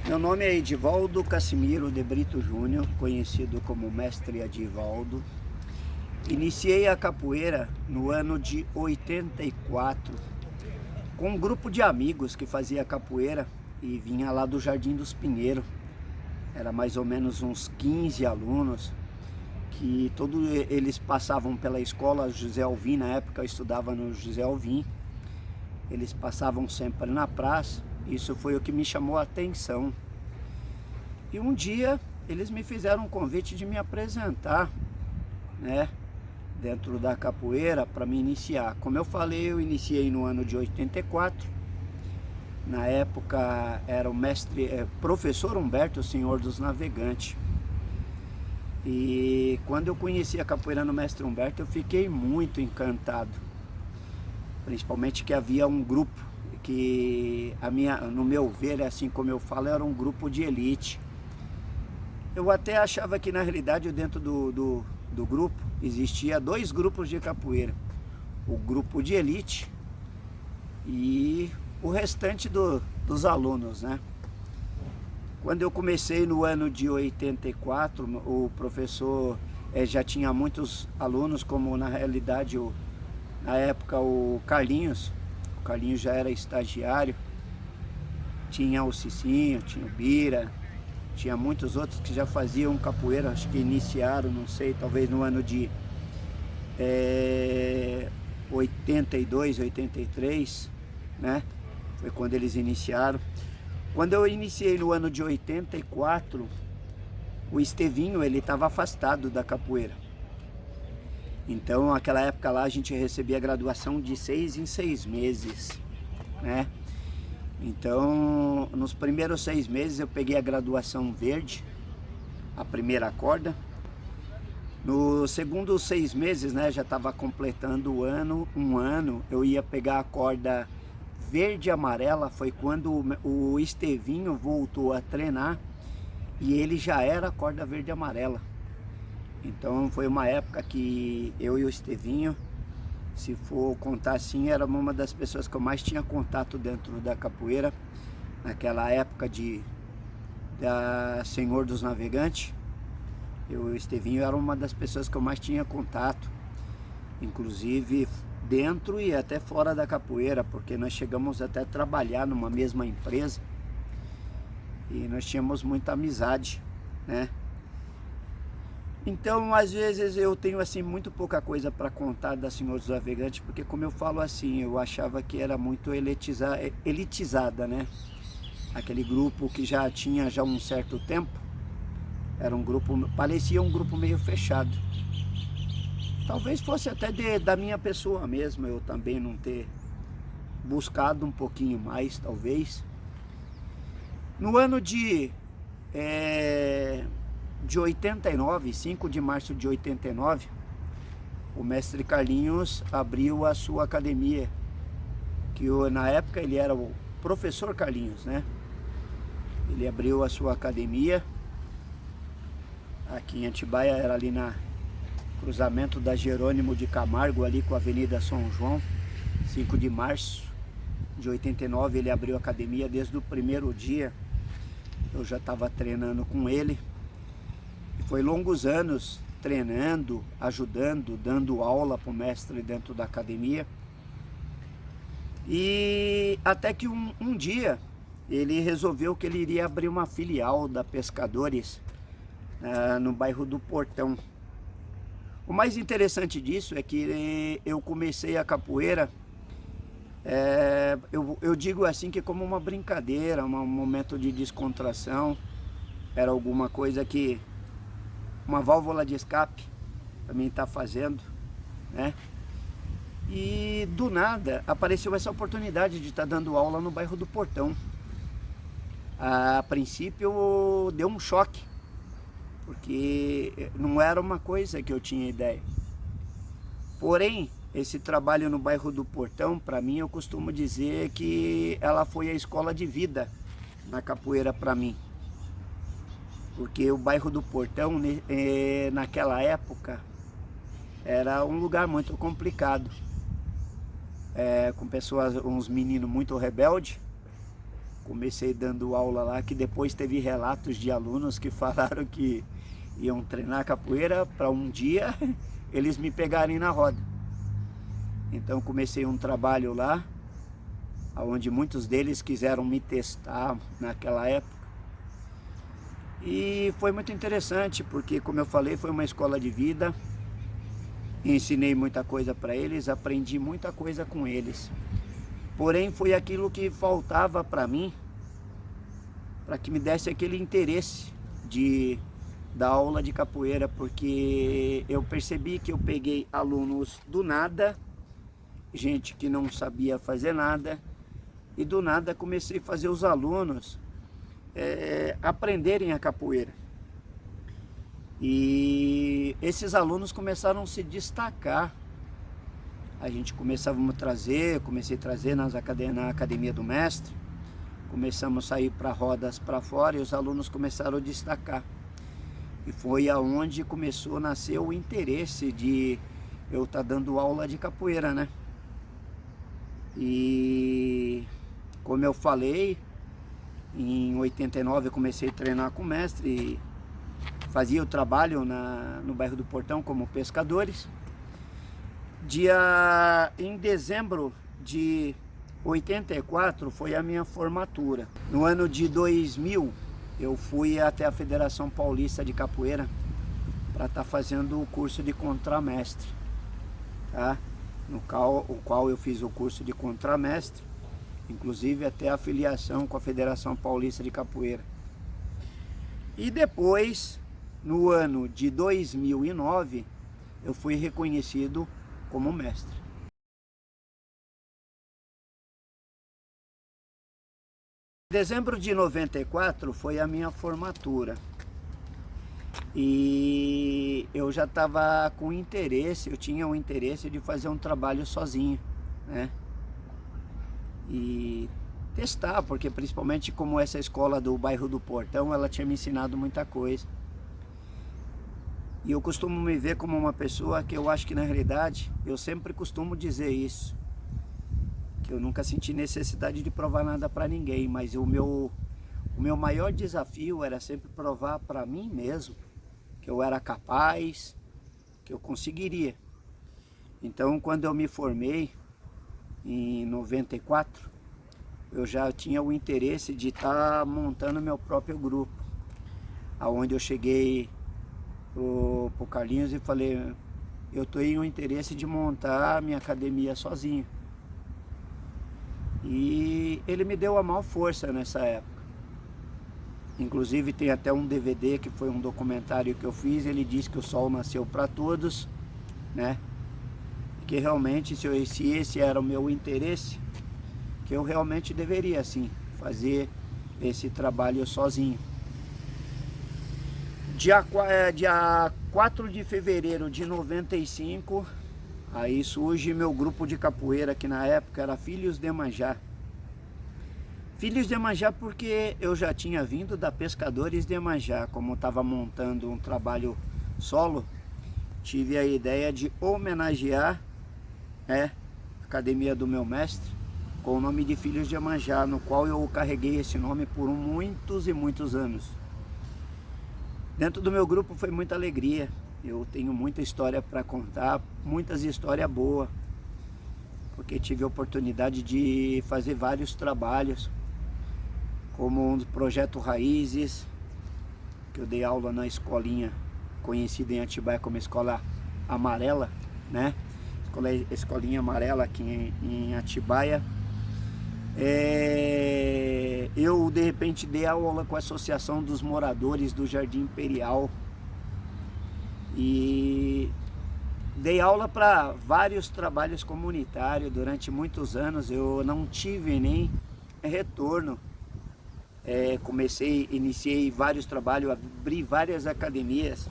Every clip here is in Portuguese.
Meu nome é Edivaldo Cassimiro de Brito Júnior, conhecido como Mestre Edivaldo. Iniciei a capoeira no ano de 84, com um grupo de amigos que fazia capoeira e vinha lá do Jardim dos Pinheiros. Era mais ou menos uns 15 alunos, que todos eles passavam pela escola José Alvim. Na época eu estudava no José Alvim. Eles passavam sempre na praça. Isso foi o que me chamou a atenção. E um dia eles me fizeram um convite de me apresentar, né, dentro da capoeira para me iniciar. Como eu falei, eu iniciei no ano de 84. Na época era o professor Humberto, o Senhor dos Navegantes. E quando eu conheci a capoeira no mestre Humberto, eu fiquei muito encantado. Principalmente que havia um grupo que, no meu ver, assim como eu falo, era um grupo de elite. Eu até achava que na realidade dentro do grupo existia dois grupos de capoeira. O grupo de elite e o restante dos alunos, né? Quando eu comecei no ano de 84, o professor já tinha muitos alunos, como na realidade na época o Carlinhos. O Carlinhos já era estagiário. Tinha o Cicinho, tinha o Bira, tinha muitos outros que já faziam capoeira, acho que iniciaram, não sei, talvez no ano de 82, 83, né? Foi quando eles iniciaram. Quando eu iniciei no ano de 84, o Estevinho, ele estava afastado da capoeira. Então, naquela época lá, a gente recebia graduação de 6 em 6 meses, né? Então, nos primeiros 6 meses eu peguei a graduação verde, a primeira corda. Nos segundos 6 meses, né, já estava completando um ano, eu ia pegar a corda verde e amarela. Foi quando o Estevinho voltou a treinar e ele já era a corda verde e amarela. Então foi uma época que eu e o Estevinho, se for contar assim, era uma das pessoas que eu mais tinha contato dentro da capoeira. Naquela época da Senhor dos Navegantes, eu e o Estevinho era uma das pessoas que eu mais tinha contato, inclusive dentro e até fora da capoeira, porque nós chegamos até a trabalhar numa mesma empresa e nós tínhamos muita amizade, né? Então, às vezes eu tenho assim muito pouca coisa para contar da Senhor dos Navegantes, porque, como eu falo assim, eu achava que era muito elitizada, né? Aquele grupo que já tinha já um certo tempo, era um grupo, parecia um grupo meio fechado. Talvez fosse até da minha pessoa mesmo, eu também não ter buscado um pouquinho mais, talvez. No ano de 89, 5 de março de 89, o mestre Carlinhos abriu a sua academia, que na época ele era o professor Carlinhos, né? Ele abriu a sua academia aqui em Atibaia, era ali na cruzamento da Jerônimo de Camargo, ali com a Avenida São João. 5 de março de 89 ele abriu a academia. Desde o primeiro dia eu já estava treinando com ele. E foi longos anos treinando, ajudando, dando aula para o mestre dentro da academia. E até que um dia ele resolveu que ele iria abrir uma filial da Pescadores no bairro do Portão. O mais interessante disso é que eu comecei a capoeira, eu digo assim que como uma brincadeira, um momento de descontração. Era alguma coisa que, uma válvula de escape para mim estar fazendo, né? E do nada apareceu essa oportunidade de estar dando aula no bairro do Portão. A princípio deu um choque, porque não era uma coisa que eu tinha ideia. Porém, esse trabalho no bairro do Portão, para mim, eu costumo dizer que ela foi a escola de vida na capoeira para mim. Porque o bairro do Portão, naquela época, era um lugar muito complicado. Com pessoas, uns meninos muito rebeldes, Comecei dando aula lá, que depois teve relatos de alunos que falaram que iam treinar capoeira para um dia eles me pegarem na roda. Então comecei um trabalho lá, onde muitos deles quiseram me testar naquela época. E foi muito interessante, porque, como eu falei, foi uma escola de vida. Ensinei muita coisa para eles, aprendi muita coisa com eles. Porém, foi aquilo que faltava para mim, para que me desse aquele interesse de dar aula de capoeira, porque eu percebi que eu peguei alunos do nada, gente que não sabia fazer nada, e do nada comecei a fazer os alunos aprenderem a capoeira. E esses alunos começaram a se destacar. A gente comecei a trazer na academia do mestre, começamos a sair para rodas para fora e os alunos começaram a destacar. E foi aonde começou a nascer o interesse de eu estar dando aula de capoeira, né? E como eu falei, em 89 eu comecei a treinar com o mestre e fazia o trabalho no bairro do Portão como pescadores. Em dezembro de 84 foi a minha formatura. No ano de 2000 eu fui até a Federação Paulista de Capoeira para estar fazendo o curso de contramestre, tá? O qual eu fiz o curso de contramestre, inclusive até a filiação com a Federação Paulista de Capoeira. E depois, no ano de 2009, eu fui reconhecido como mestre. Dezembro de 94 foi a minha formatura. E eu já estava com interesse, eu tinha o interesse de fazer um trabalho sozinho, né? E testar, porque principalmente como essa escola do bairro do Portão, ela tinha me ensinado muita coisa. E eu costumo me ver como uma pessoa que eu acho que na realidade, eu sempre costumo dizer isso, que eu nunca senti necessidade de provar nada para ninguém, mas o meu maior desafio era sempre provar para mim mesmo que eu era capaz, que eu conseguiria. Então, quando eu me formei em 94, eu já tinha o interesse de estar montando meu próprio grupo, aonde eu cheguei pro Carlinhos e falei, eu tenho o interesse de montar a minha academia sozinho. E ele me deu a maior força nessa época. Inclusive tem até um DVD que foi um documentário que eu fiz, ele diz que o sol nasceu para todos, né? Que realmente, se esse era o meu interesse, que eu realmente deveria, sim, fazer esse trabalho sozinho. Dia 4 de fevereiro de 95, aí surge meu grupo de capoeira, que na época era Filhos de Iemanjá. Filhos de Iemanjá porque eu já tinha vindo da Pescadores de Iemanjá, como eu estava montando um trabalho solo, tive a ideia de homenagear a academia do meu mestre com o nome de Filhos de Iemanjá, no qual eu carreguei esse nome por muitos e muitos anos. Dentro do meu grupo foi muita alegria, eu tenho muita história para contar, muitas histórias boas, porque tive a oportunidade de fazer vários trabalhos, como um projeto Raízes, que eu dei aula na escolinha conhecida em Atibaia como Escola Amarela, né? Escolinha Amarela aqui em Atibaia. Eu de repente dei aula com a Associação dos Moradores do Jardim Imperial e dei aula para vários trabalhos comunitários durante muitos anos. Eu não tive nem retorno. Iniciei vários trabalhos, abri várias academias,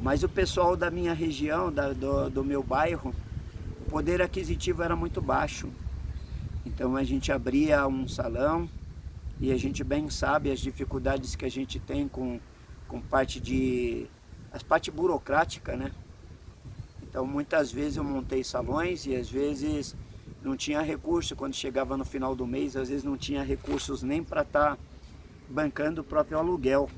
mas o pessoal da minha região, do meu bairro, o poder aquisitivo era muito baixo. Então a gente abria um salão e a gente bem sabe as dificuldades que a gente tem com as parte burocrática, né? Então muitas vezes eu montei salões e às vezes não tinha recurso quando chegava no final do mês, às vezes não tinha recursos nem para estar bancando o próprio aluguel.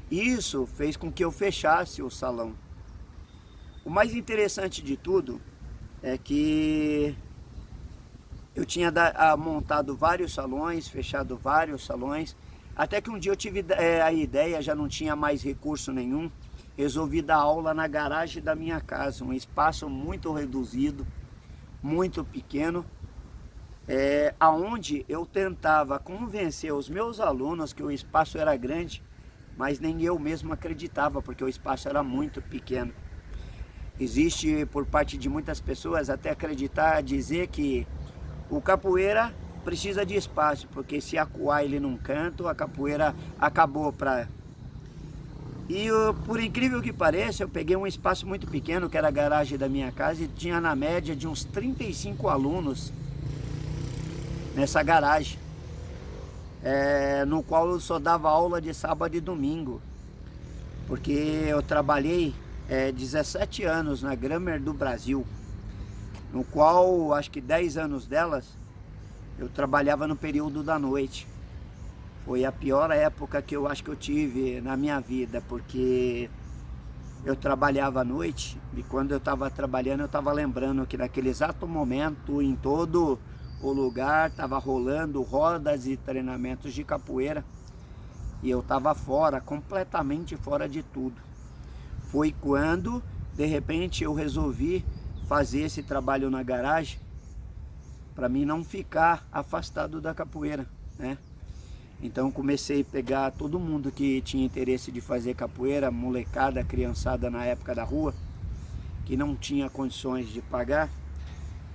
Isso fez com que eu fechasse o salão. O mais interessante de tudo é que eu tinha montado vários salões, fechado vários salões, até que um dia eu tive a ideia, já não tinha mais recurso nenhum, resolvi dar aula na garagem da minha casa, um espaço muito reduzido, muito pequeno, aonde eu tentava convencer os meus alunos que o espaço era grande, mas nem eu mesmo acreditava, porque o espaço era muito pequeno. Existe por parte de muitas pessoas até dizer que o capoeira precisa de espaço, porque se acuar ele num canto, a capoeira acabou para... E por incrível que pareça, eu peguei um espaço muito pequeno, que era a garagem da minha casa, e tinha na média de uns 35 alunos nessa garagem, no qual eu só dava aula de sábado e domingo, porque eu trabalhei 17 anos na Grammer do Brasil, no qual acho que 10 anos delas eu trabalhava no período da noite. Foi a pior época que eu acho que eu tive na minha vida, porque eu trabalhava à noite e quando eu estava trabalhando eu estava lembrando que naquele exato momento em todo o lugar estava rolando rodas e treinamentos de capoeira e eu estava fora, completamente fora de tudo. Foi quando de repente eu resolvi fazer esse trabalho na garagem para mim não ficar afastado da capoeira, né? Então comecei a pegar todo mundo que tinha interesse de fazer capoeira, molecada, criançada na época da rua, que não tinha condições de pagar,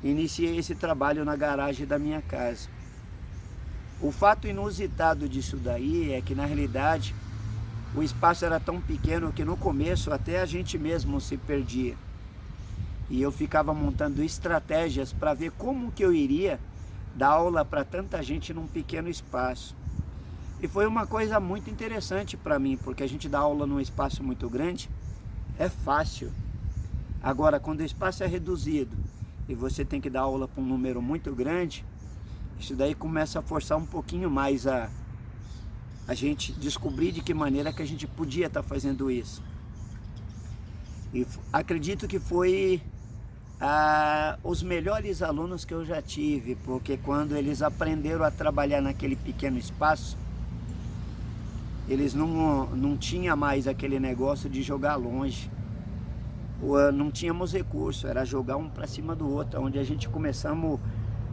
iniciei esse trabalho na garagem da minha casa. O fato inusitado disso daí é que na realidade o espaço era tão pequeno que no começo até a gente mesmo se perdia. E eu ficava montando estratégias para ver como que eu iria dar aula para tanta gente num pequeno espaço. E foi uma coisa muito interessante para mim, porque a gente dá aula num espaço muito grande, é fácil. Agora, quando o espaço é reduzido e você tem que dar aula para um número muito grande, isso daí começa a forçar um pouquinho mais a gente descobrir de que maneira que a gente podia estar fazendo isso. E acredito que foi os melhores alunos que eu já tive, porque quando eles aprenderam a trabalhar naquele pequeno espaço, eles não tinham mais aquele negócio de jogar longe, não tínhamos recurso, era jogar um para cima do outro, onde a gente começamos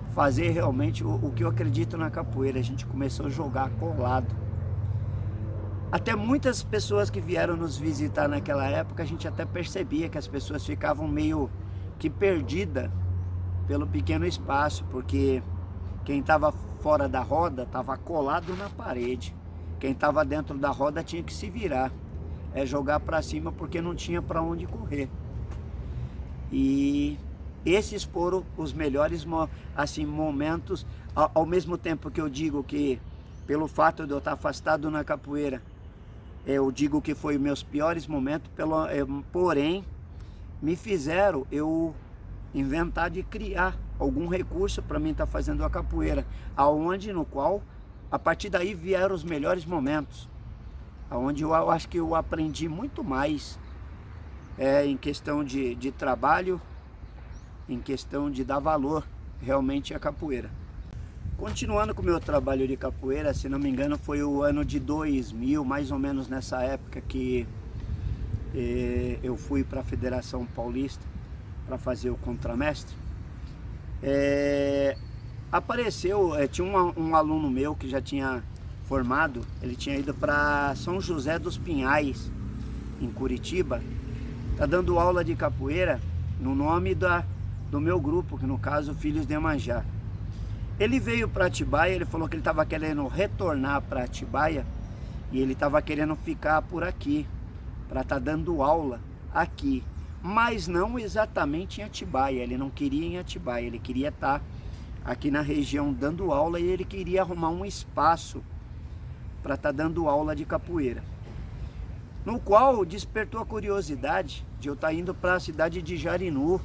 a fazer realmente o que eu acredito na capoeira, a gente começou a jogar colado. Até muitas pessoas que vieram nos visitar naquela época, a gente até percebia que as pessoas ficavam meio que perdidas pelo pequeno espaço, porque quem estava fora da roda estava colado na parede. Quem estava dentro da roda tinha que se virar, jogar para cima, porque não tinha para onde correr. E esses foram os melhores assim, momentos, ao mesmo tempo que eu digo que, pelo fato de eu estar afastado na capoeira, eu digo que foi meus piores momentos, porém, me fizeram eu inventar de criar algum recurso para mim estar fazendo a capoeira, no qual a partir daí vieram os melhores momentos, onde eu acho que eu aprendi muito mais em questão de trabalho, em questão de dar valor realmente à capoeira. Continuando com o meu trabalho de capoeira, se não me engano foi o ano de 2000, mais ou menos nessa época que eu fui para a Federação Paulista para fazer o contramestre. Apareceu, tinha um aluno meu que já tinha formado, ele tinha ido para São José dos Pinhais, em Curitiba, tá dando aula de capoeira no nome do meu grupo, que no caso Filhos de Iemanjá. Ele veio para Atibaia, ele falou que ele estava querendo retornar para Atibaia e ele estava querendo ficar por aqui, para estar dando aula aqui, mas não exatamente em Atibaia, ele não queria em Atibaia, ele queria estar aqui na região dando aula e ele queria arrumar um espaço para estar dando aula de capoeira. No qual despertou a curiosidade de eu estar indo para a cidade de Jarinu.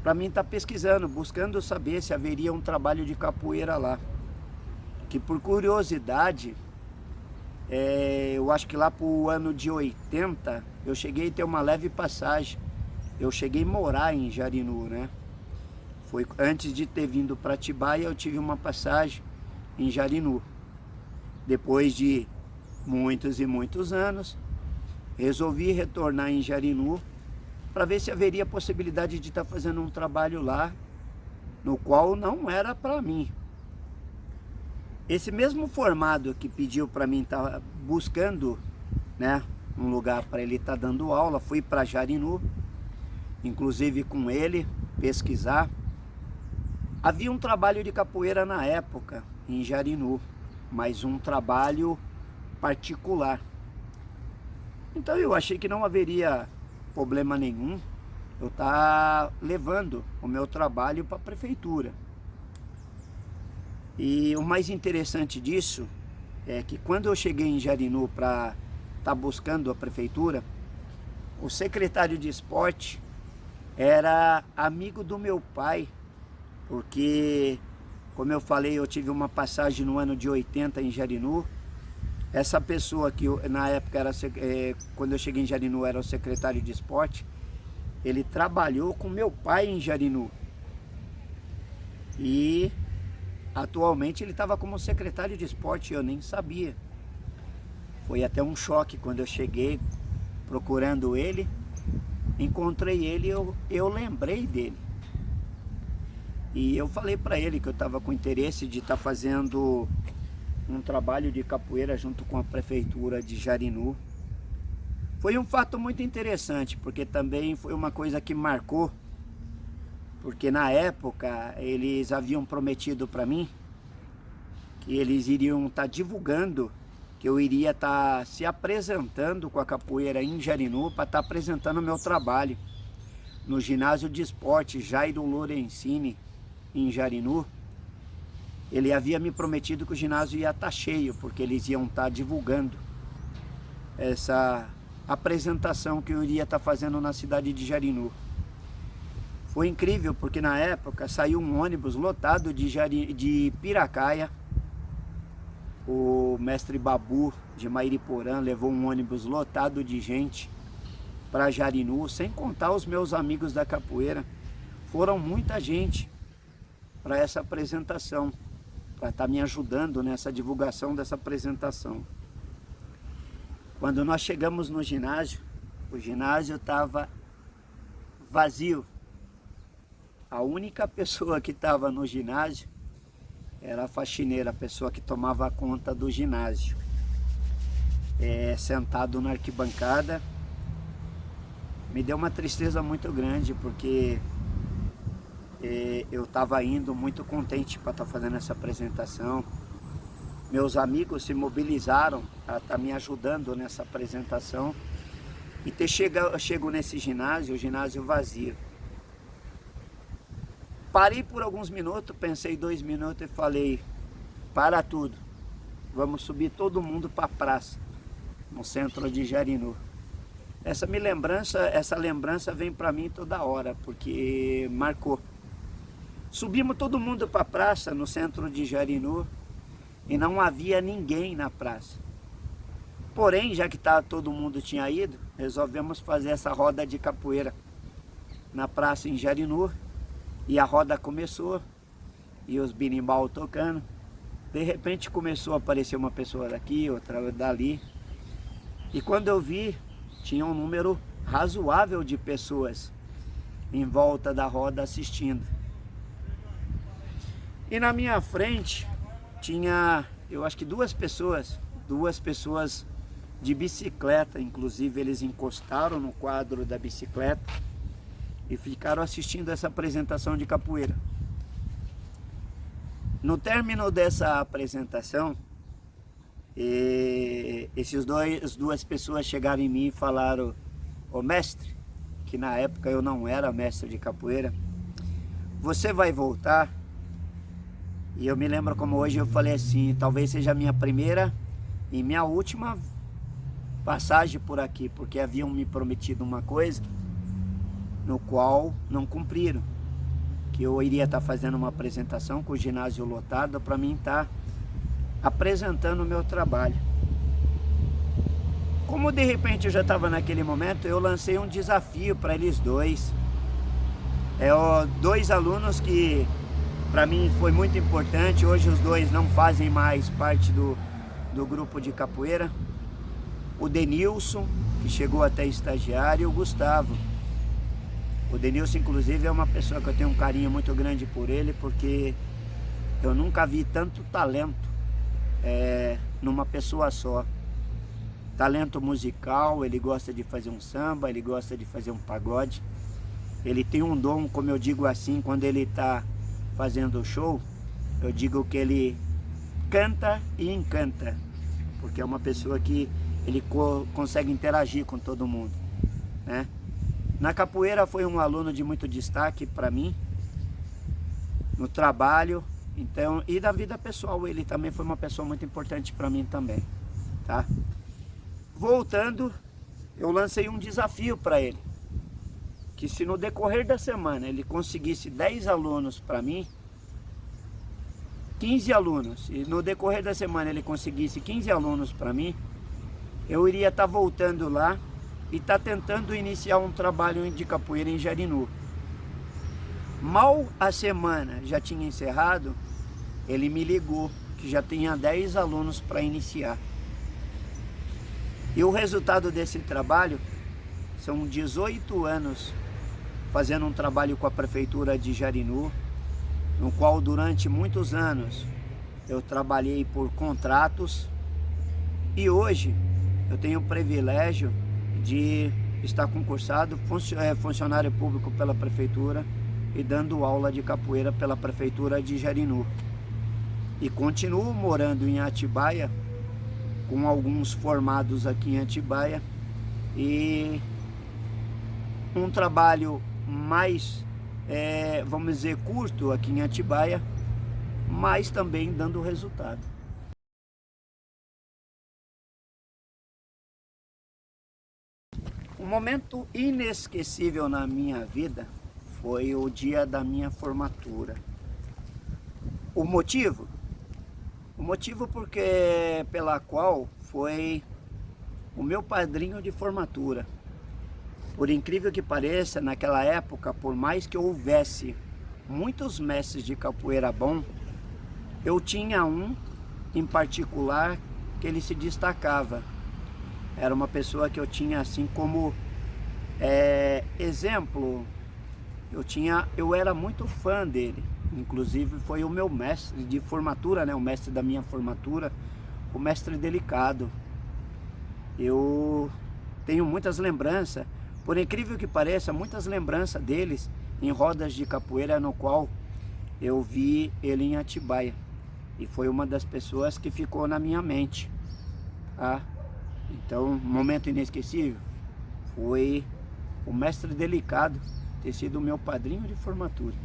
para mim estar pesquisando, buscando saber se haveria um trabalho de capoeira lá. Que por curiosidade, eu acho que lá pro ano de 80, eu cheguei a ter uma leve passagem. Eu cheguei a morar em Jarinu, né? Foi antes de ter vindo para Atibaia, eu tive uma passagem em Jarinu. Depois de muitos e muitos anos, resolvi retornar em Jarinu para ver se haveria possibilidade de estar fazendo um trabalho lá, no qual não era para mim. Esse mesmo formado que pediu para mim estar buscando, né, um lugar para ele estar dando aula, fui para Jarinu, inclusive com ele, pesquisar. Havia um trabalho de capoeira na época em Jarinu, mas um trabalho particular. Então eu achei que não haveria problema nenhum eu estar levando o meu trabalho para a prefeitura. E o mais interessante disso é que quando eu cheguei em Jarinu para estar buscando a prefeitura, o secretário de esporte era amigo do meu pai, porque, como eu falei, eu tive uma passagem no ano de 80 em Jarinu. Essa pessoa que na época era, quando eu cheguei em Jarinu, era o secretário de esporte, ele trabalhou com meu pai em Jarinu. E atualmente ele estava como secretário de esporte, eu nem sabia. Foi até um choque quando eu cheguei procurando ele, encontrei ele e eu lembrei dele. E eu falei para ele que eu estava com interesse de estar fazendo um trabalho de capoeira junto com a prefeitura de Jarinu. Foi um fato muito interessante, porque também foi uma coisa que marcou, porque na época eles haviam prometido para mim que eles iriam estar divulgando que eu iria estar se apresentando com a capoeira em Jarinu para estar apresentando o meu trabalho no ginásio de esporte Jairo Lorenzini em Jarinu. Ele havia me prometido que o ginásio ia estar cheio, porque eles iam estar divulgando essa apresentação que eu iria estar fazendo na cidade de Jarinu. Foi incrível, porque na época saiu um ônibus lotado de Piracaia. O mestre Babu de Mairiporã levou um ônibus lotado de gente para Jarinu, sem contar os meus amigos da capoeira. Foram muita gente para essa apresentação, para estar me ajudando nessa divulgação dessa apresentação. Quando nós chegamos no ginásio, o ginásio estava vazio. A única pessoa que estava no ginásio era a faxineira, a pessoa que tomava conta do ginásio. Sentado na arquibancada. Me deu uma tristeza muito grande, porque eu estava indo muito contente para estar fazendo essa apresentação. Meus amigos se mobilizaram para estar me ajudando nessa apresentação. E chego nesse ginásio, o ginásio vazio. Parei por alguns minutos, pensei 2 minutos e falei: para tudo, vamos subir todo mundo para a praça, no centro de Jarinu. Essa lembrança vem para mim toda hora, porque marcou. Subimos todo mundo para a praça, no centro de Jarinu, e não havia ninguém na praça. Porém, já que todo mundo tinha ido, resolvemos fazer essa roda de capoeira na praça em Jarinu. E a roda começou, e os berimbau tocando. De repente começou a aparecer uma pessoa daqui, outra dali. E quando eu vi, tinha um número razoável de pessoas em volta da roda assistindo. E na minha frente tinha, eu acho que duas pessoas de bicicleta. Inclusive eles encostaram no quadro da bicicleta e ficaram assistindo essa apresentação de capoeira. No término dessa apresentação, as duas pessoas chegaram em mim e falaram: ô mestre, que na época eu não era mestre de capoeira, você vai voltar? E eu me lembro como hoje, eu falei assim: talvez seja a minha primeira e minha última passagem por aqui, porque haviam me prometido uma coisa no qual não cumpriram. Que eu iria estar fazendo uma apresentação com o ginásio lotado para mim estar apresentando o meu trabalho. Como de repente eu já estava naquele momento, eu lancei um desafio para eles dois. Dois alunos que para mim foi muito importante. Hoje os dois não fazem mais parte do grupo de capoeira. O Denilson, que chegou até estagiário, e o Gustavo. O Denilson, inclusive, é uma pessoa que eu tenho um carinho muito grande por ele, porque eu nunca vi tanto talento numa pessoa só. Talento musical, ele gosta de fazer um samba, ele gosta de fazer um pagode. Ele tem um dom, como eu digo assim, quando ele está fazendo o show, eu digo que ele canta e encanta, porque é uma pessoa que ele consegue interagir com todo mundo, né? Na capoeira foi um aluno de muito destaque para mim, no trabalho, então, e da vida pessoal, ele também foi uma pessoa muito importante para mim também, tá? Voltando, eu lancei um desafio para ele, que se no decorrer da semana ele conseguisse 10 alunos para mim, 15 alunos, e no decorrer da semana ele conseguisse 15 alunos para mim, eu iria estar voltando lá e estar tentando iniciar um trabalho de capoeira em Jarinu. Mal a semana já tinha encerrado, ele me ligou que já tinha 10 alunos para iniciar. E o resultado desse trabalho são 18 anos fazendo um trabalho com a prefeitura de Jarinu, no qual durante muitos anos eu trabalhei por contratos, e hoje eu tenho o privilégio de estar concursado, funcionário público pela prefeitura e dando aula de capoeira pela prefeitura de Jarinu. E continuo morando em Atibaia, com alguns formados aqui em Atibaia, e um trabalho mais, vamos dizer, curto aqui em Atibaia, mas também dando resultado. Um momento inesquecível na minha vida foi o dia da minha formatura. O motivo? O motivo pela qual foi o meu padrinho de formatura. Por incrível que pareça, naquela época, por mais que houvesse muitos mestres de capoeira bom, eu tinha um em particular que ele se destacava. Era uma pessoa que eu tinha assim como exemplo. Eu era muito fã dele. Inclusive foi o meu mestre de formatura, né? O mestre da minha formatura, o mestre Delicado. Eu tenho muitas lembranças, por incrível que pareça, muitas lembranças deles em rodas de capoeira, no qual eu vi ele em Atibaia. E foi uma das pessoas que ficou na minha mente, tá? Então, um momento inesquecível foi o mestre Delicado ter sido o meu padrinho de formatura.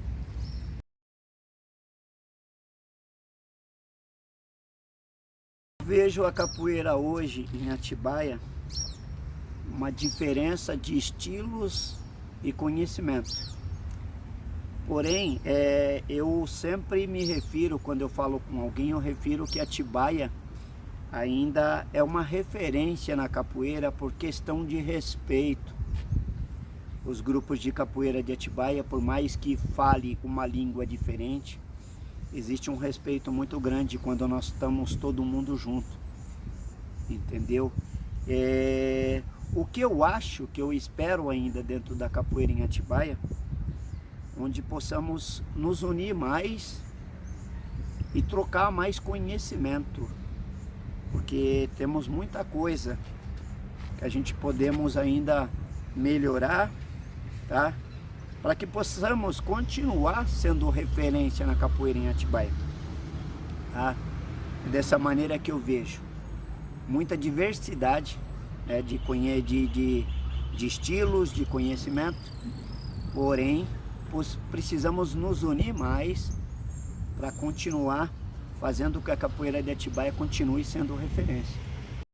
Vejo a capoeira hoje em Atibaia uma diferença de estilos e conhecimento. Porém, eu sempre me refiro, quando eu falo com alguém, eu refiro que Atibaia ainda é uma referência na capoeira por questão de respeito. Os grupos de capoeira de Atibaia, por mais que fale uma língua diferente, existe um respeito muito grande quando nós estamos todo mundo junto, entendeu? O que eu acho, que eu espero ainda dentro da capoeira em Atibaia, onde possamos nos unir mais e trocar mais conhecimento, porque temos muita coisa que a gente podemos ainda melhorar, tá? Para que possamos continuar sendo referência na capoeira em Atibaia, tá? Dessa maneira que eu vejo muita diversidade, né, de estilos, de conhecimento, porém precisamos nos unir mais para continuar fazendo que a capoeira de Atibaia continue sendo referência.